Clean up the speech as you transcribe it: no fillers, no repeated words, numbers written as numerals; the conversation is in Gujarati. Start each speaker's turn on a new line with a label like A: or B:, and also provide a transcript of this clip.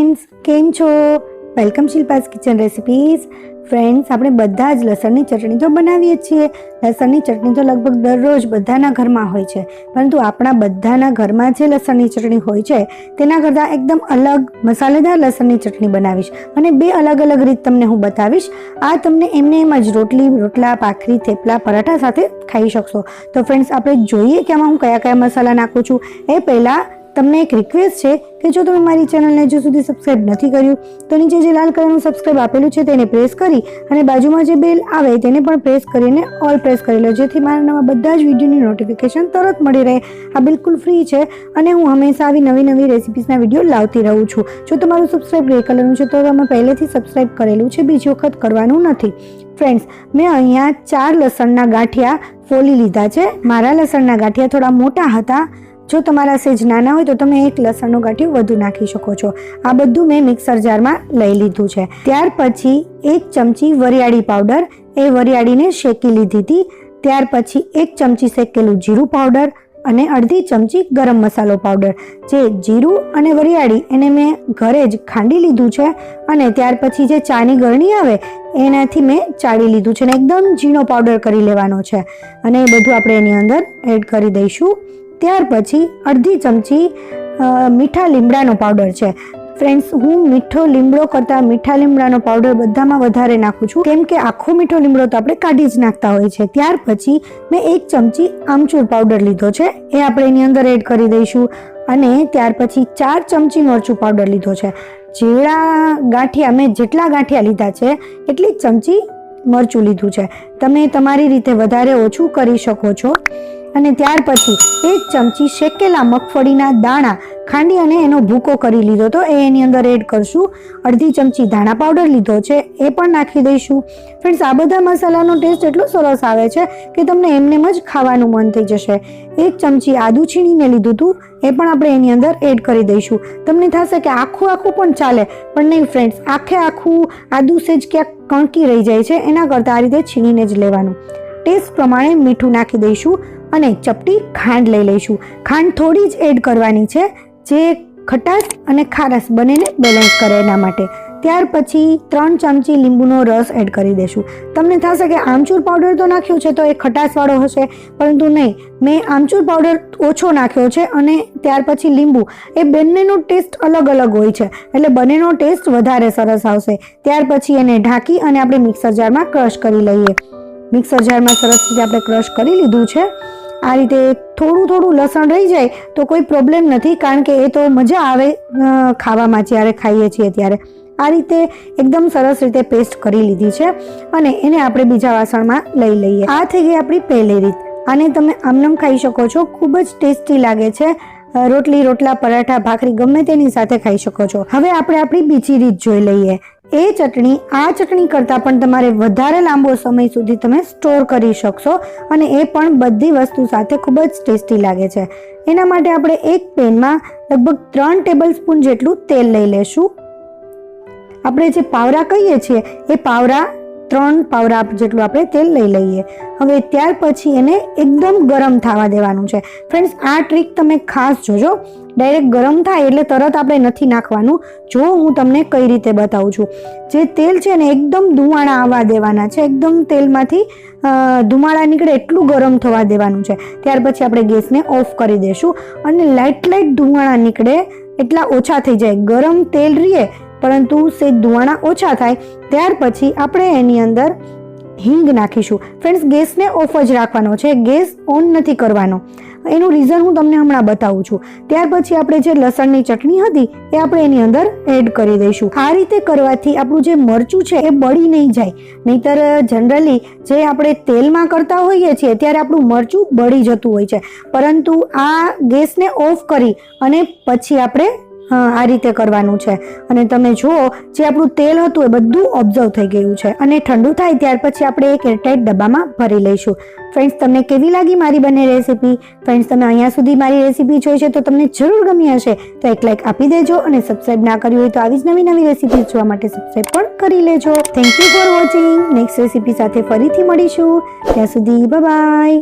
A: फ्रेंड्स केम छो welcome Shilpa's kitchen recipes. Friends આપણે બધા જ લસણની ચટણી તો બનાવીએ છીએ। લસણની ચટણી તો લગભગ દરરોજ બધાના ઘરમાં હોય છે, પરંતુ આપણા બધાના ઘરમાં જે લસણની ચટણી હોય છે તેના કરતાં એકદમ અલગ મસાલેદાર લસણની ચટણી બનાવીશ અને બે અલગ અલગ રીત તમને હું બતાવીશ। આ તમને એમને એમ જ રોટલી, રોટલા, ભાખરી, થેપલા, પરાઠા સાથે ખાઈ શકશો। તો ફ્રેન્ડ્સ આપણે જોઈએ કે આમાં હું કયા કયા મસાલા નાખું છું। એ પહેલાં તમને એક રિક્વેસ્ટ છે કે જો તમે મારી ચેનલને હજુ સુધી સબસ્ક્રાઇબ નથી કર્યું તો નીચે જે લાલ કલરનું સબસ્ક્રાઇબ આપેલું છે તેને પ્રેસ કરી અને બાજુમાં જે બેલ આવે તેને પણ પ્રેસ કરીને ઓલ પ્રેસ કરી લો, જેથી મારા નવા બધા જ વિડીયોની નોટિફિકેશન તરત મળી રહે। આ બિલકુલ ફ્રી છે અને હું હંમેશા આવી નવી નવી રેસિપીસના વિડીયો લાવતી રહું છું। જો તમારું સબસ્ક્રાઇબ ગ્રે કલરનું છે તો તમે પહેલેથી સબસ્ક્રાઇબ કરેલું છે, બીજી વખત કરવાનું નથી। ફ્રેન્ડ્સ મેં અહીંયા 4 લસણના ગાંઠિયા ફોલી લીધા છે। મારા લસણના ગાંઠિયા થોડા મોટા હતા, જો તમારા સેજ નાના હોય તો તમે એક લસણનો ગાંઠિયો વધુ નાખી શકો છો। આ બધું મેં મિક્સર જારમાં લઈ લીધું છે। ત્યાર પછી 1 ચમચી વરિયાળી પાવડર, એ વરિયાળીને શેકી લીધી હતી। ત્યાર પછી 1 ચમચી શેકેલું જીરું પાવડર અને અડધી ચમચી ગરમ મસાલો પાવડર। જે જીરું અને વરિયાળી એને મેં ઘરે જ ખાંડી લીધું છે અને ત્યાર પછી જે ચાની ગળણી આવે એનાથી મેં ચાળી લીધું છે અને એકદમ ઝીણો પાવડર કરી લેવાનો છે અને એ બધું આપણે એની અંદર એડ કરી દઈશું। ત્યાર પછી અડધી ચમચી મીઠા લીમડાનો પાવડર છે। ફ્રેન્ડ્સ હું મીઠો લીમડો કરતાં મીઠા લીમડાનો પાવડર બધામાં વધારે નાખું છું, કેમ કે આખો મીઠો લીમડો તો આપણે કાઢી જ નાખતા હોય છે। ત્યાર પછી મેં 1 ચમચી આમચૂર પાવડર લીધો છે, એ આપણે એની અંદર એડ કરી દઈશું અને ત્યાર પછી 4 ચમચી મરચું પાવડર લીધો છે। જેવડા ગાંઠિયા મેં જેટલા ગાંઠિયા લીધા છે એટલી જ ચમચી મરચું લીધું છે, તમે તમારી રીતે વધારે ઓછું કરી શકો છો। અને ત્યાર પછી 1 ચમચી શેકેલા મગફળીના દાણા ખાંડી અને એનો ભૂકો કરી લીધો તો એ એની અંદર એડ કરશું। અડધી ચમચી ધાણા પાવડર લીધો છે, એ પણ નાખી દઈશું। ફ્રેન્ડ્સ આ બધા મસાલાનો ટેસ્ટ એટલો સરસ આવે છે કે તમને એમનેમ જ ખાવાનું મન થઈ જશે। 1 ચમચી આદું છીણીને લીધું હતું, એ પણ આપણે એની અંદર એડ કરી દઈશું। તમને થશે કે આખું પણ ચાલે, પણ નહીં ફ્રેન્ડ્સ, આખું આદું સેજ ક્યાંક કણકી રહી જાય છે, એના કરતાં આ રીતે છીણીને જ લેવાનું। ટેસ્ટ પ્રમાણે મીઠું નાખી દઈશું અને ચપટી ખાંડ લઈ લઈશું। ખાંડ થોડી જ એડ કરવાની છે, જે ખટાશ અને ખારાશ બંનેને બેલેન્સ કરે એના માટે। ત્યાર પછી 3 ચમચી લીંબુનો રસ એડ કરી દઈશું। તમને થશે કે આમચૂર પાવડર તો નાખ્યો છે તો એ ખટાશવાળો હશે, પરંતુ નહીં, મેં આમચૂર પાવડર ઓછો નાખ્યો છે અને ત્યાર પછી લીંબુ, એ બંનેનો ટેસ્ટ અલગ અલગ હોય છે, એટલે બંનેનો ટેસ્ટ વધારે સરસ આવશે। ત્યાર પછી એને ઢાંકી અને આપણે મિક્સર જારમાં ક્રશ કરી લઈએ। મિક્સર જારમાં સરસ રીતે આપણે ક્રશ કરી લીધું છે। આ રીતે થોડું લસણ રહી જાય તો કોઈ પ્રોબ્લેમ નથી, કારણ કે એ તો મજા આવે ખાવામાં જ્યારે ખાઈએ છીએ ત્યારે। આ રીતે એકદમ સરસ રીતે પેસ્ટ કરી લીધી છે અને એને આપણે બીજા વાસણમાં લઈ લઈએ। આ થઈ ગઈ આપણી પહેલી રીત। આને તમે આમનમ ખાઈ શકો છો, ખૂબ જ ટેસ્ટી લાગે છે। રોટલી, રોટલા, પરાઠા, ભાખરી ગમે તેની સાથે ખાઈ શકો છો। હવે આપણે આપણી બીજી રીત જોઈ લઈએ। એ ચટણી આ ચટણી કરતાં પણ તમારે વધારે લાંબો સમય સુધી તમે સ્ટોર કરી શકશો અને એ પણ બધી વસ્તુ સાથે ખૂબ જ ટેસ્ટી લાગે છે। એના માટે આપણે એક પેનમાં લગભગ 3 ટેબલ સ્પૂન જેટલું તેલ લઈ લેશું। આપણે જે પાવરા કહીએ છીએ એ 3 પાવરા જેટલું આપણે તેલ લઈ લઈએ। હવે ત્યાર પછી એને એકદમ ગરમ થવા દેવાનું છે। ફ્રેન્ડ્સ આ ટ્રીક તમે ખાસ જોજો, ડાયરેક્ટ ગરમ થાય એટલે તરત આપણે નથી નાખવાનું। જો હું તમને કઈ રીતે બતાવું છું, જે તેલ છે ને એકદમ ધુમાડા આવવા દેવાના છે, એકદમ તેલમાંથી ધુમાડા નીકળે એટલું ગરમ થવા દેવાનું છે। ત્યાર પછી આપણે ગેસને ઓફ કરી દઈશું અને લાઇટ ધુમાડા નીકળે એટલા ઓછા થઈ જાય, ગરમ તેલ રહીએ પરંતુ સેજ ધુમાડા ઓછા થાય। ત્યાર પછી આપણે એની અંદર હિંગ નાખીશું। ફ્રેન્ડ્સ ગેસને ઓફ જ રાખવાનો છે, ગેસ ઓન નથી કરવાનો, એનું રીઝન હું તમને હમણાં બતાવું છું। ત્યાર પછી આપણે જે લસણની ચટણી હતી એ આપણે એની અંદર એડ કરી દઈશું। આ રીતે કરવાથી આપણું જે મરચું છે એ બળી નહીં જાય, નહીતર જનરલી જે આપણે તેલમાં કરતા હોઈએ છીએ ત્યારે આપણું મરચું બળી જતું હોય છે, પરંતુ આ ગેસને ઓફ કરી અને પછી આપણે આ રીતે કરવાનું છે અને તમે જુઓ જે આપણું તેલ હતું એ બધું ઓબ્ઝર્વ થઈ ગયું છે અને ઠંડુ થાય ત્યાર પછી આપણે એક એરટાઇટ ડબ્બામાં ભરી લઈશું। ફ્રેન્ડ્સ તમને કેવી લાગી મારી બંને રેસીપી? ફ્રેન્ડ્સ તમે અહીંયા સુધી મારી રેસીપી જોઈ છે તો તમને જરૂર ગમી હશે તો એક લાઇક આપી દેજો અને સબસ્ક્રાઇબ ના કર્યું હોય તો આવી જ નવી રેસીપી જોવા માટે સબસ્ક્રાઇબ પણ કરી લેજો। Thank you for watching. Next recipe સાથે ફરીથી મળીશું, ત્યાં સુધી બાય બાય।